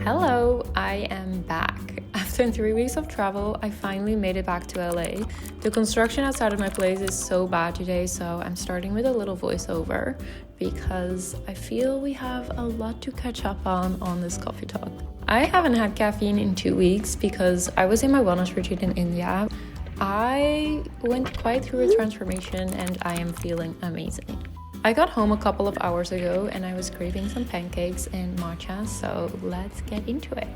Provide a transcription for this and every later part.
Hello, I am back. After 3 weeks of travel, I finally made it back to LA. The construction outside of my place is so bad today, so I'm starting with a little voiceover because I feel we have a lot to catch up on this coffee talk. I haven't had caffeine in 2 weeks because I was in my wellness retreat in India. I went quite through a transformation and I am feeling amazing. I got home a couple of hours ago and I was craving some pancakes and matcha, so let's get into it.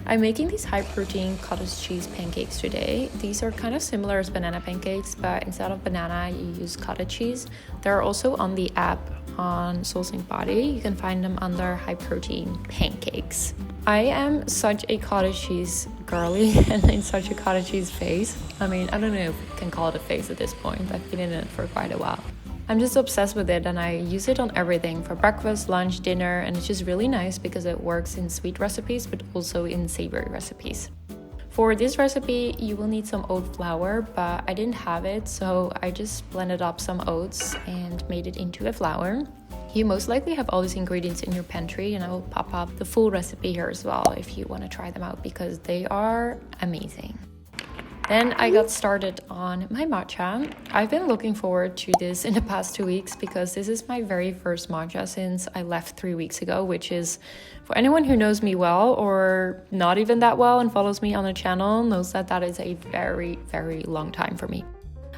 I'm making these high-protein cottage cheese pancakes today. These are kind of similar as banana pancakes, but instead of banana, you use cottage cheese. They're also on the app on Soul Sync Body. You can find them under high-protein pancakes. I am such a cottage cheese girly and in such a cottage cheese phase. I mean, I don't know if you can call it a phase at this point. I've been in it for quite a while. I'm just obsessed with it and I use it on everything for breakfast, lunch, dinner, and it's just really nice because it works in sweet recipes but also in savory recipes. For this recipe, you will need some oat flour, but I didn't have it, so I just blended up some oats and made it into a flour. You most likely have all these ingredients in your pantry, and I will pop up the full recipe here as well if you want to try them out because they are amazing. Then I got started on my matcha. I've been looking forward to this in the past 2 weeks because this is my very first matcha since I left 3 weeks ago, which is, for anyone who knows me well or not even that well and follows me on the channel, knows that that is a very, very long time for me.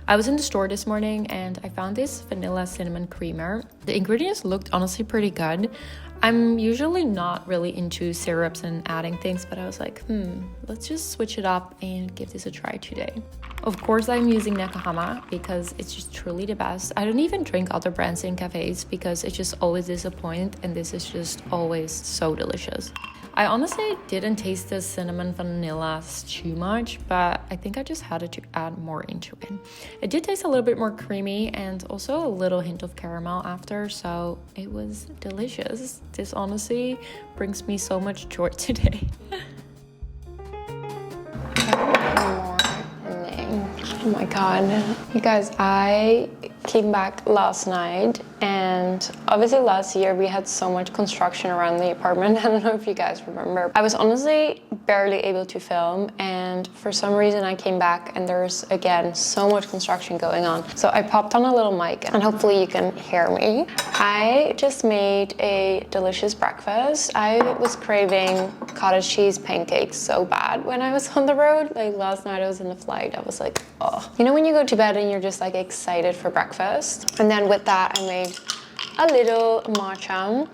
I was in the store this morning and I found this vanilla cinnamon creamer. The ingredients looked honestly pretty good. I'm usually not really into syrups and adding things, but I was like, let's just switch it up and give this a try today. Of course, I'm using Nakahama because it's just truly the best. I don't even drink other brands in cafes because it just always disappoints, and this is just always so delicious. I honestly didn't taste the cinnamon vanilla too much, but I think I just had to add more into it. It did taste a little bit more creamy and also a little hint of caramel after, so it was delicious. This honestly brings me so much joy today. Oh my god. You guys, I came back last night and obviously last year we had so much construction around the apartment. I don't know if you guys remember. I was honestly barely able to film, and for some reason I came back and there's again so much construction going on. So I popped on a little mic and hopefully you can hear me. I just made a delicious breakfast. I was craving cottage cheese pancakes so bad when I was on the road. Like last night I was in the flight, I was like, oh. You know when you go to bed and you're just like excited for breakfast? And then with that I made a little matcha.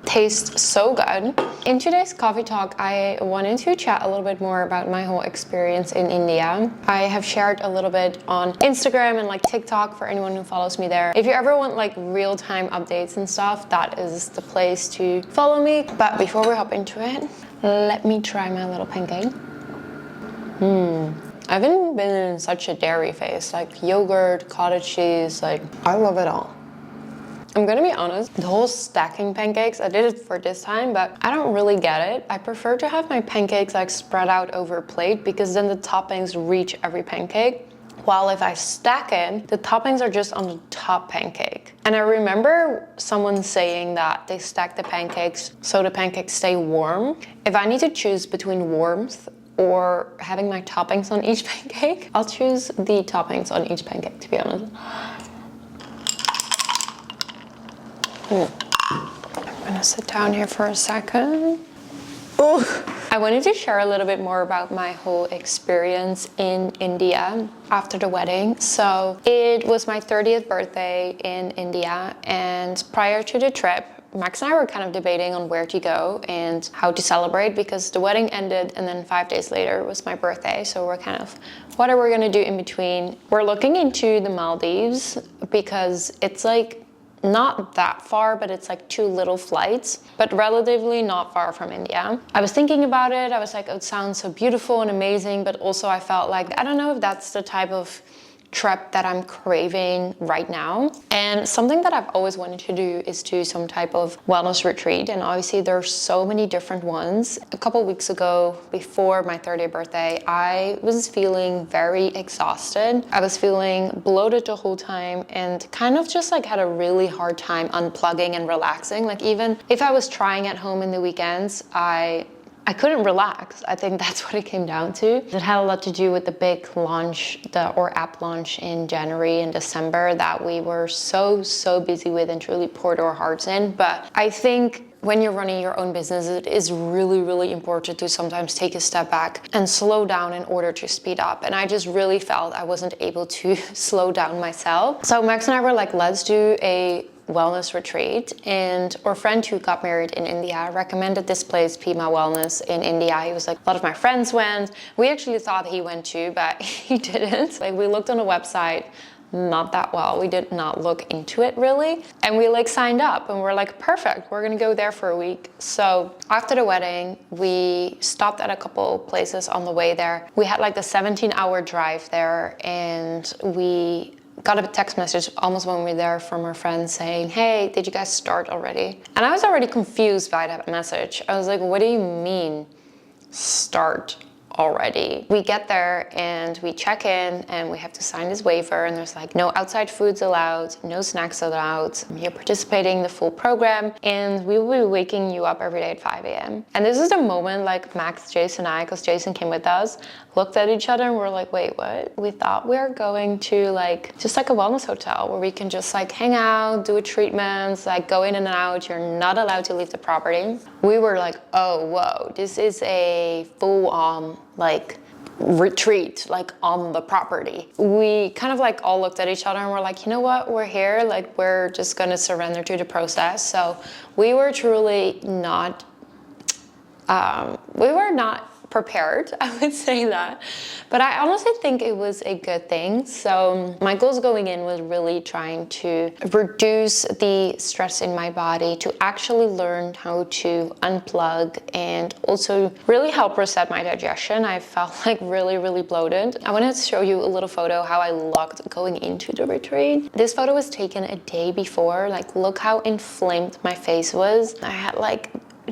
Tastes so good. In today's coffee talk, I wanted to chat a little bit more about my whole experience in India. I have shared a little bit on Instagram and like TikTok for anyone who follows me there. If you ever want like real-time updates and stuff, that is the place to follow me. But before we hop into it, let me try my little pancake. I haven't been in such a dairy phase, like yogurt, cottage cheese, like I love it all. I'm gonna be honest, the whole stacking pancakes, I did it for this time, but I don't really get it. I prefer to have my pancakes like spread out over a plate because then the toppings reach every pancake. While if I stack it, the toppings are just on the top pancake. And I remember someone saying that they stack the pancakes so the pancakes stay warm. If I need to choose between warmth or having my toppings on each pancake, I'll choose the toppings on each pancake, to be honest. I'm gonna sit down here for a second. Ooh. I wanted to share a little bit more about my whole experience in India after the wedding. So it was my 30th birthday in India, and prior to the trip, Max and I were kind of debating on where to go and how to celebrate because the wedding ended and then 5 days later was my birthday. So we're kind of, what are we gonna do in between? We're looking into the Maldives because it's like not that far, but it's like 2 little flights, but relatively not far from India. I was thinking about it. I was like, oh, it sounds so beautiful and amazing, but also I felt like, I don't know if that's the type of trip that I'm craving right now. And something that I've always wanted to do is do some type of wellness retreat. And obviously there's so many different ones. A couple weeks ago, before my 30th birthday, I was feeling very exhausted. I was feeling bloated the whole time and kind of just like had a really hard time unplugging and relaxing. Like even if I was trying at home in the weekends, I I couldn't relax. I think that's what it came down to. It had a lot to do with the big launch, or app launch in January and December that we were so busy with and truly poured our hearts in. But I think when you're running your own business, it is really important to sometimes take a step back and slow down in order to speed up. And I just really felt I wasn't able to slow down myself. So Max and I were like, let's do a wellness retreat, and our friend who got married in India recommended this place, Pema Wellness in India. He was like, a lot of my friends went. We actually thought he went too, but he didn't. Like, we looked on the website, not that well. We did not look into it really. And we like signed up and we're like, perfect, we're gonna go there for a week. So after the wedding, we stopped at a couple places on the way there. We had like the 17-hour drive there, and we got a text message almost when we were there from our friend saying, hey, did you guys start already? And I was already confused by that message. I was like, what do you mean start already? We get there and we check in and we have to sign this waiver, and there's like no outside foods allowed, no snacks allowed. You're participating in the full program, and we will be waking you up every day at 5 a.m. And this is the moment like Max, Jason, and I, because Jason came with us, looked at each other and we're like, wait, what? We thought we were going to like just like a wellness hotel where we can just like hang out, do a treatment, like go in and out. You're not allowed to leave the property. We were like, oh, whoa, this is a full-on like retreat like on the property. We kind of like all looked at each other and we're like, you know what, we're here, like we're just gonna surrender to the process. So we were truly not prepared, I would say that. But I honestly think it was a good thing. So my goals going in was really trying to reduce the stress in my body, to actually learn how to unplug, and also really help reset my digestion. I felt like really bloated. I wanted to show you a little photo how I looked going into the retreat. This photo was taken a day before. Like, look how inflamed my face was. I had like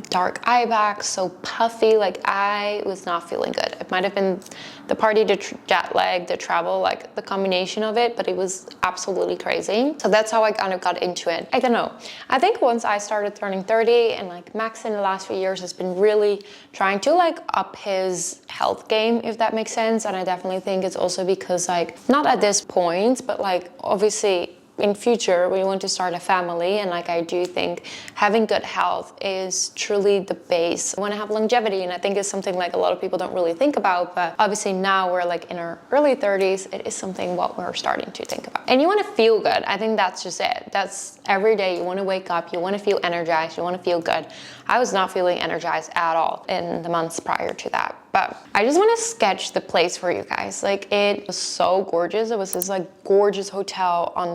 dark eye bags, so puffy, like I was not feeling good. It might have been the party, the jet lag, the travel, like the combination of it, but it was absolutely crazy. So that's how I kind of got into it. I don't know. I think once I started turning 30, and like Max in the last few years has been really trying to like up his health game, if that makes sense. And I definitely think it's also because like, not at this point, but like obviously in future we want to start a family, and like I do think having good health is truly the base. I want to have longevity, and I think it's something like a lot of people don't really think about, but obviously now we're like in our early 30s, it is something what we're starting to think about. And you want to feel good. I think that's just it. That's every day you want to wake up, you want to feel energized, you want to feel good. I was not feeling energized at all in the months prior to that. But I just want to sketch the place for you guys. Like, it was so gorgeous. It was this like gorgeous hotel on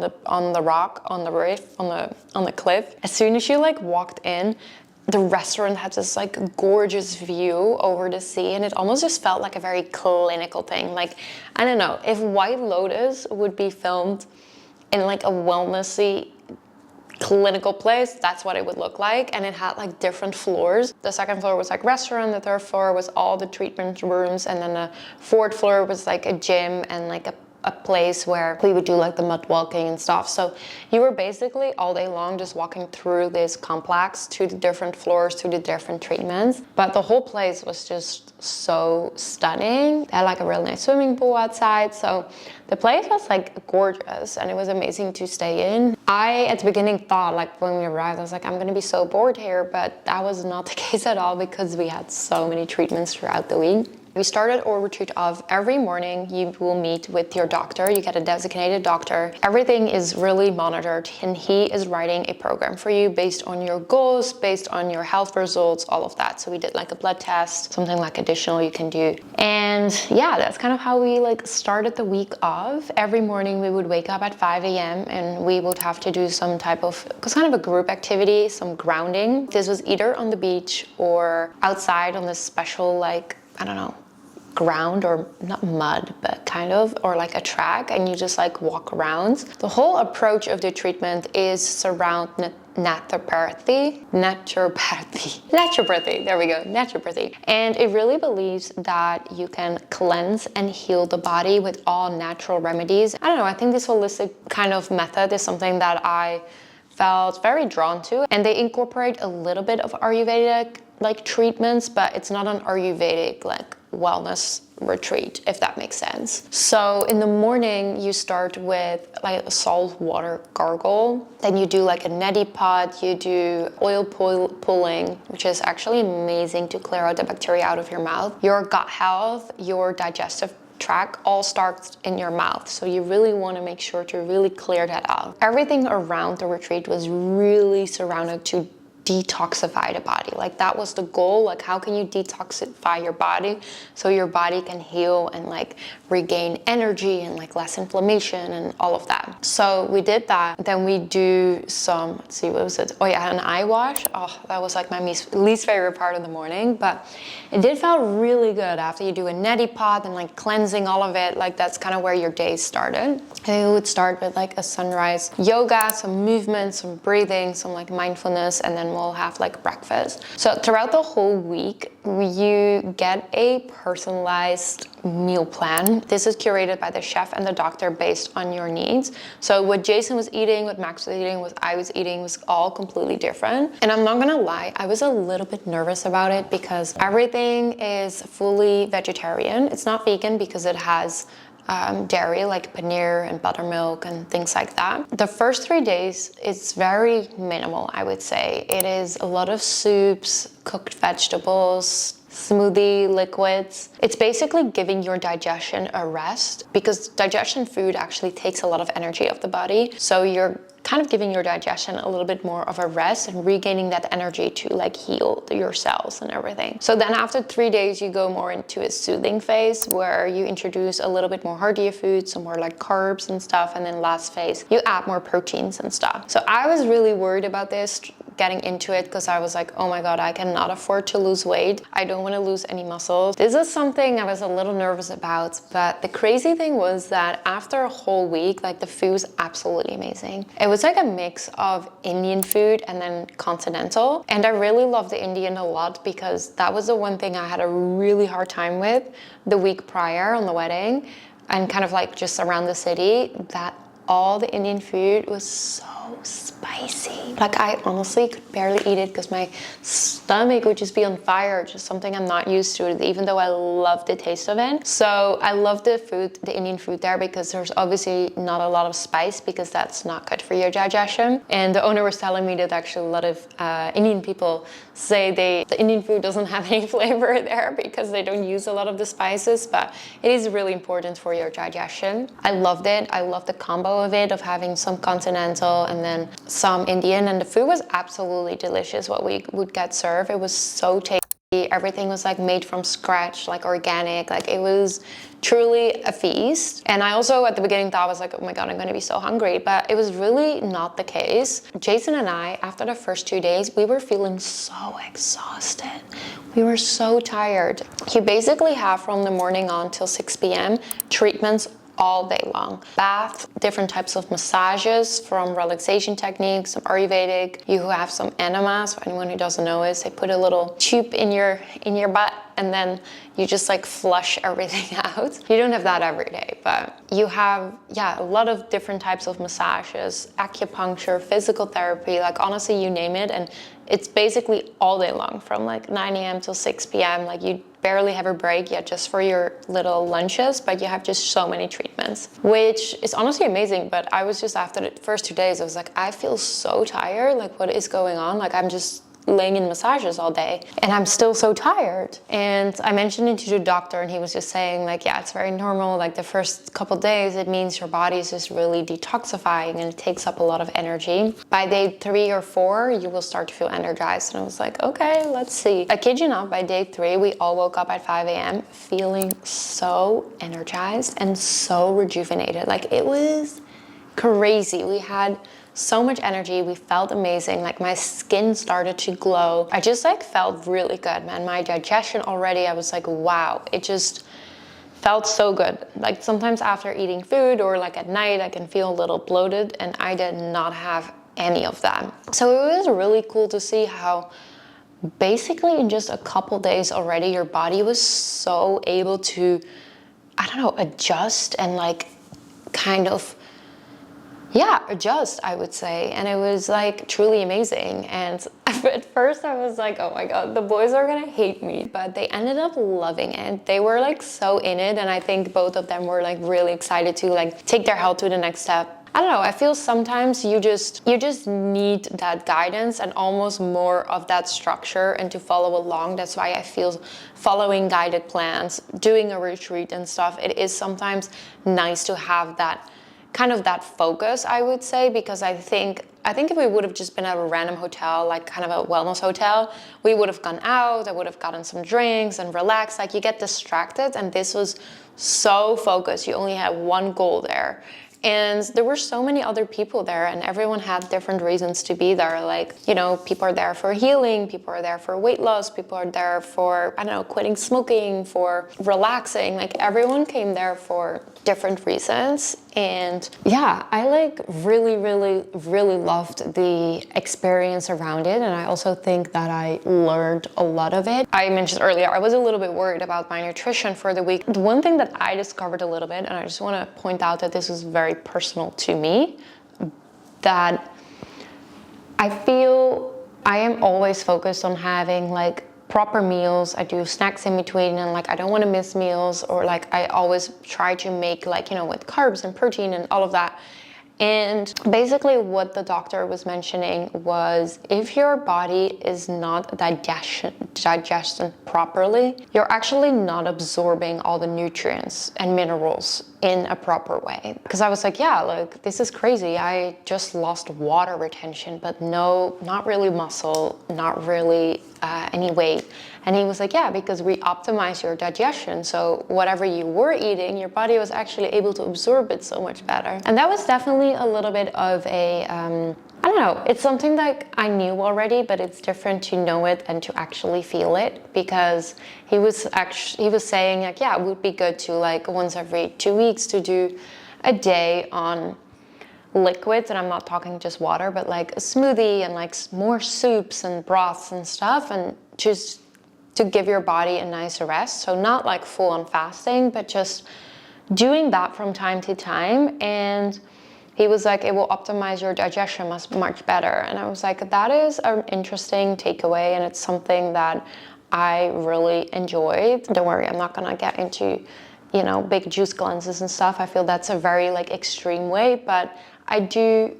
the rock, on the reef, on the cliff. As soon as you like walked in, the restaurant had this like gorgeous view over the sea, and it almost just felt like a very clinical thing. Like, I don't know, if White Lotus would be filmed in like a wellnessy clinical place, that's what it would look like. And it had like different floors. The second floor was like restaurant, the third floor was all the treatment rooms, and then the fourth floor was like a gym and like a place where we would do like the mud walking and stuff. So you were basically all day long just walking through this complex to the different floors, to the different treatments. But the whole place was just so stunning. They had like a real nice swimming pool outside. So the place was like gorgeous, and it was amazing to stay in. I, at the beginning, thought like when we arrived, I was like, I'm gonna be so bored here, but that was not the case at all, because we had so many treatments throughout the week. We started our retreat off every morning. You will meet with your doctor. You get a designated doctor. Everything is really monitored, and he is writing a program for you based on your goals, based on your health results, all of that. So we did like a blood test, something like additional you can do. And yeah, that's kind of how we like started the week off. Every morning we would wake up at 5 a.m. and we would have to do some type of, kind of a group activity, some grounding. This was either on the beach or outside on this special like, I don't know, ground, or not mud, but kind of, or like a track, and you just like walk around. The whole approach of the treatment is surround naturopathy, there we go, naturopathy. And it really believes that you can cleanse and heal the body with all natural remedies. I don't know, I think this holistic kind of method is something that I felt very drawn to, and they incorporate a little bit of Ayurvedic like treatments, but it's not an Ayurvedic like wellness retreat, if that makes sense. So in the morning, you start with like a salt water gargle. Then you do like a neti pot, you do oil pulling, which is actually amazing to clear out the bacteria out of your mouth. Your gut health, your digestive tract all starts in your mouth. So you really want to make sure to really clear that out. Everything around the retreat was really surrounded to detoxify the body. Like that was the goal. Like how can you detoxify your body so your body can heal and like regain energy and like less inflammation and all of that. So we did that. Then we do some, let's see, what was it? Oh yeah, an eye wash. Oh, that was like my least favorite part of the morning, but it did feel really good after you do a neti pot and like cleansing all of it. Like that's kind of where your day started. And we would start with like a sunrise yoga, some movement, some breathing, some like mindfulness, and then we'll have like breakfast. So throughout the whole week, you get a personalized meal plan. This is curated by the chef and the doctor based on your needs. So what Jason was eating, what Max was eating, what I was eating was all completely different. And I'm not gonna lie, I was a little bit nervous about it because everything is fully vegetarian. It's not vegan because it has dairy like paneer and buttermilk and things like that. The first 3 days it's very minimal, I would say. It is a lot of soups, cooked vegetables, smoothie liquids. It's basically giving your digestion a rest because digestion food actually takes a lot of energy of the body. So you're kind of giving your digestion a little bit more of a rest and regaining that energy to like heal your cells and everything. So then after 3 days, you go more into a soothing phase where you introduce a little bit more heartier foods, some more like carbs and stuff. And then last phase, you add more proteins and stuff. So I was really worried about this getting into it because I was like, oh my God, I cannot afford to lose weight. I don't want to lose any muscles. This is something I was a little nervous about, but the crazy thing was that after a whole week, like the food was absolutely amazing. It was like a mix of Indian food and then continental. And I really loved the Indian a lot because that was the one thing I had a really hard time with the week prior on the wedding and kind of like just around the city, that all the Indian food was so spicy. Like I honestly could barely eat it because my stomach would just be on fire, just something I'm not used to, even though I love the taste of it. So I love the food, the Indian food there, because there's obviously not a lot of spice because that's not good for your digestion. And the owner was telling me that actually a lot of Indian people say the Indian food doesn't have any flavor there because they don't use a lot of the spices, but it is really important for your digestion. I loved it. I loved the combo of it, of having some continental and then some Indian, and the food was absolutely delicious what we would get served. It was so tasty. Everything was like made from scratch, like organic, like it was truly a feast. And I also at the beginning thought I was like, oh my God, I'm gonna be so hungry, but it was really not the case. Jason and I, after the first 2 days, we were feeling so exhausted. We were so tired. You basically have from the morning on till 6 p.m. treatments all day long. Bath, different types of massages from relaxation techniques, some Ayurvedic. You have some enemas. For anyone who doesn't know is they put a little tube in your butt and then you just like flush everything out. You don't have that every day, but you have, a lot of different types of massages, acupuncture, physical therapy, like honestly, you name it. And it's basically all day long from like 9 a.m. till 6 p.m. Like you barely have a break yet just for your little lunches, but you have just so many treatments, which is honestly amazing. But I was just, after the first 2 days, I was like, I feel so tired. Like what is going on? Like I'm just laying in massages all day and I'm still so tired. And I mentioned it to the doctor and he was just saying like, yeah, it's very normal. Like the first couple days, it means your body is just really detoxifying and it takes up a lot of energy. By day 3 or 4, you will start to feel energized. And I was like, okay, let's see. I kid you not, by day 3, we all woke up at 5 a.m. feeling so energized and so rejuvenated. Like it was crazy. We had so much energy. We felt amazing. Like my skin started to glow. I just like felt really good, man. My digestion already, I was like, wow, it just felt so good. Like sometimes after eating food or like at night, I can feel a little bloated and I did not have any of that. So it was really cool to see how basically in just a couple days already, your body was so able to, I don't know, adjust and like kind of adjust, I would say. And it was like truly amazing. And at first I was like, oh my God, the boys are gonna hate me, but they ended up loving it. They were like so in it. And I think both of them were like really excited to like take their health to the next step. I don't know, I feel sometimes you just need that guidance and almost more of that structure and to follow along. That's why I feel following guided plans, doing a retreat and stuff, it is sometimes nice to have that kind of that focus, I would say, because I think if we would have just been at a random hotel, like kind of a wellness hotel, we would have gone out, I would have gotten some drinks and relaxed. Like you get distracted, and this was so focused. You only had one goal there. And there were so many other people there, and everyone had different reasons to be there. Like, you know, people are there for healing, people are there for weight loss, people are there for, I don't know, quitting smoking, for relaxing. Like everyone came there for different reasons. And yeah, I like really loved the experience around it. And I also think that I learned a lot of it. I mentioned earlier, I was a little bit worried about my nutrition for the week. The one thing that I discovered a little bit, and I just want to point out that this is very personal to me, that I feel I am always focused on having like proper meals. I do snacks in between, and like I don't want to miss meals, or like I always try to make like, you know, with carbs and protein and all of that. And basically what the doctor was mentioning was if your body is not digesting properly, you're actually not absorbing all the nutrients and minerals in a proper way. Because I was like, yeah, like this is crazy. I just lost water retention, but no, not really muscle, not really any weight. And he was like, yeah, because we optimize your digestion. So whatever you were eating, your body was actually able to absorb it so much better. And that was definitely a little bit of a, I don't know, it's something that I knew already, but it's different to know it and to actually feel it, because he was saying like, yeah, it would be good to like once every 2 weeks to do a day on liquids, and I'm not talking just water, but like a smoothie and like more soups and broths and stuff, and just to give your body a nice rest. So not like full on fasting, but just doing that from time to time. And he was like, it will optimize your digestion much better. And I was like, that is an interesting takeaway, and it's something that I really enjoyed. Don't worry, I'm not gonna get into, you know, big juice cleanses and stuff. I feel that's a very like extreme way, but I do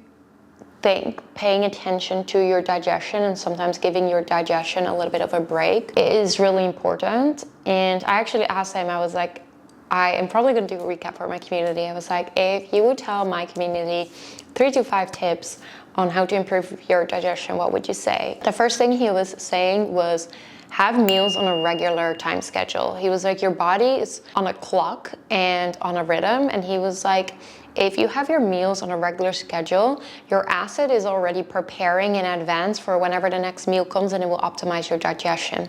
think paying attention to your digestion and sometimes giving your digestion a little bit of a break is really important. And I actually asked him, I was like, I am probably going to do a recap for my community. I was like, if you would tell my community 3 to 5 tips on how to improve your digestion, what would you say? The first thing he was saying was have meals on a regular time schedule. He was like, your body is on a clock and on a rhythm. And he was like, if you have your meals on a regular schedule, your acid is already preparing in advance for whenever the next meal comes, and it will optimize your digestion.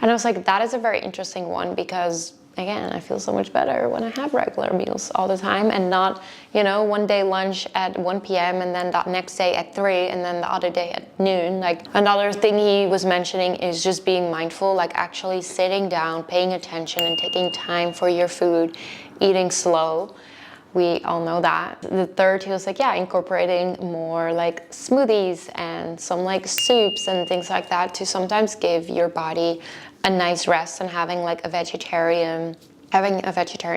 And I was like, that is a very interesting one, because again, I feel so much better when I have regular meals all the time, and not, you know, one day lunch at 1 p.m. and then the next day at 3 and then the other day at noon. Like another thing he was mentioning is just being mindful, like actually sitting down, paying attention and taking time for your food, eating slow. We all know that. The third, he was like, yeah, incorporating more like smoothies and some like soups and things like that to sometimes give your body a nice rest, and having a vegetarian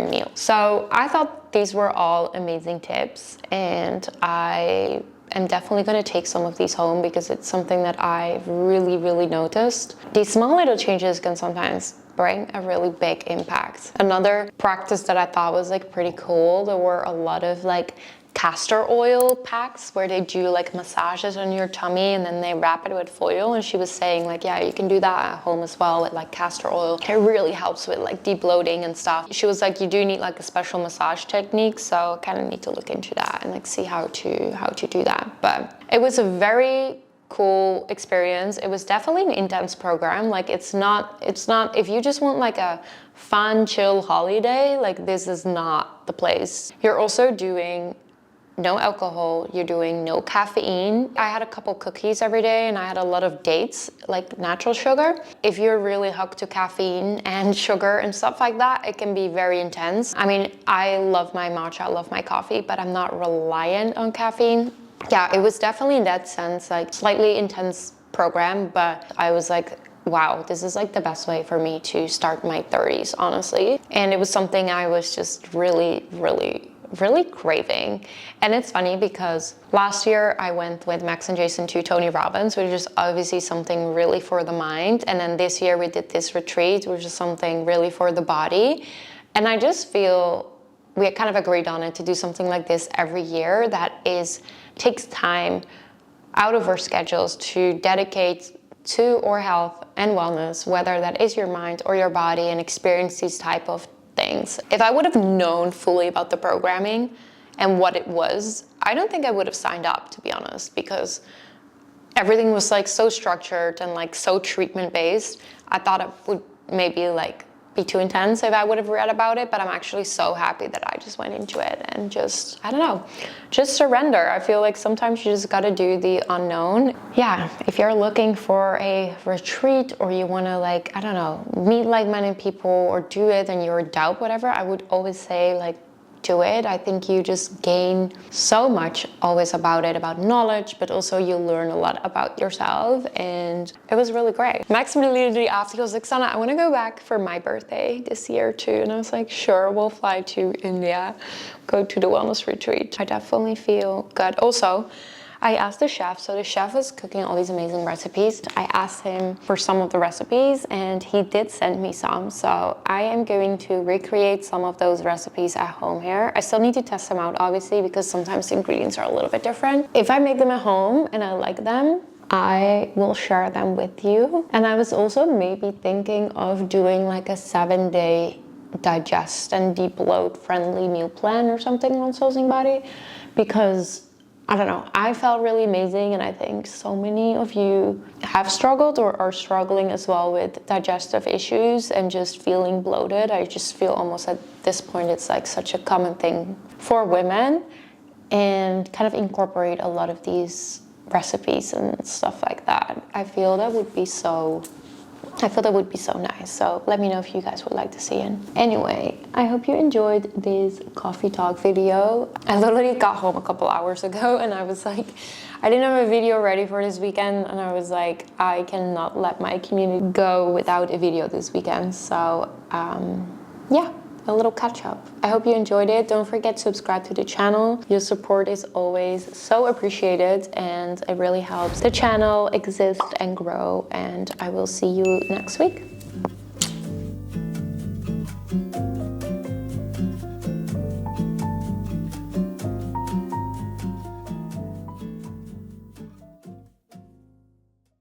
meal. So I thought these were all amazing tips, and I am definitely going to take some of these home, because it's something that I've really noticed. These small little changes can sometimes bring a really big impact. Another practice that I thought was like pretty cool, there were a lot of like castor oil packs where they do like massages on your tummy and then they wrap it with foil. And she was saying like, yeah, you can do that at home as well with like castor oil. It really helps with like de-bloating and stuff. She was like, you do need like a special massage technique, so kind of need to look into that and like see how to do that. But it was a very cool experience. It was definitely an intense program. Like it's not if you just want like a fun chill holiday, like this is not the place. You're also doing no alcohol, you're doing no caffeine. I had a couple cookies every day and I had a lot of dates, like natural sugar. If you're really hooked to caffeine and sugar and stuff like that, it can be very intense. I mean, I love my matcha, I love my coffee, but I'm not reliant on caffeine. Yeah, it was definitely in that sense, like slightly intense program, but I was like, wow, this is like the best way for me to start my 30s, honestly. And it was something I was just really craving. And it's funny because last year I went with Max and Jason to Tony Robbins, which is obviously something really for the mind. And then this year we did this retreat, which is something really for the body. And I just feel we kind of agreed on it to do something like this every year that takes time out of our schedules to dedicate to our health and wellness, whether that is your mind or your body, and experience these type of things. If I would have known fully about the programming and what it was, I don't think I would have signed up, to be honest, because everything was like so structured and like so treatment based. I thought it would maybe like be too intense if I would have read about it, but I'm actually so happy that I just went into it and just, I don't know, just surrender. I feel like sometimes you just gotta do the unknown. Yeah, if you're looking for a retreat or you wanna like, I don't know, meet like-minded people or do it and you're in doubt, whatever, I would always say like, do it. I think you just gain so much always about it, about knowledge, but also you learn a lot about yourself, and it was really great. Max immediately after, he was like, Sanne, I want to go back for my birthday this year too. And I was like, sure, we'll fly to India, go to the wellness retreat. I definitely feel good. Also, I asked the chef, so the chef is cooking all these amazing recipes. I asked him for some of the recipes and he did send me some. So I am going to recreate some of those recipes at home here. I still need to test them out, obviously, because sometimes the ingredients are a little bit different. If I make them at home and I like them, I will share them with you. And I was also maybe thinking of doing like a 7-day digest and deep bloat friendly meal plan or something on Soulsing Body, because I don't know, I felt really amazing, and I think so many of you have struggled or are struggling as well with digestive issues and just feeling bloated. I just feel almost at this point it's like such a common thing for women, and kind of incorporate a lot of these recipes and stuff like that. I feel that would be so nice. So let me know if you guys would like to see it. Anyway, I hope you enjoyed this coffee talk video. I literally got home a couple hours ago and I was like, I didn't have a video ready for this weekend, and I was like, I cannot let my community go without a video this weekend. So yeah, a little catch up. I hope you enjoyed it. Don't forget to subscribe to the channel. Your support is always so appreciated and it really helps the channel exist and grow, and I will see you next week.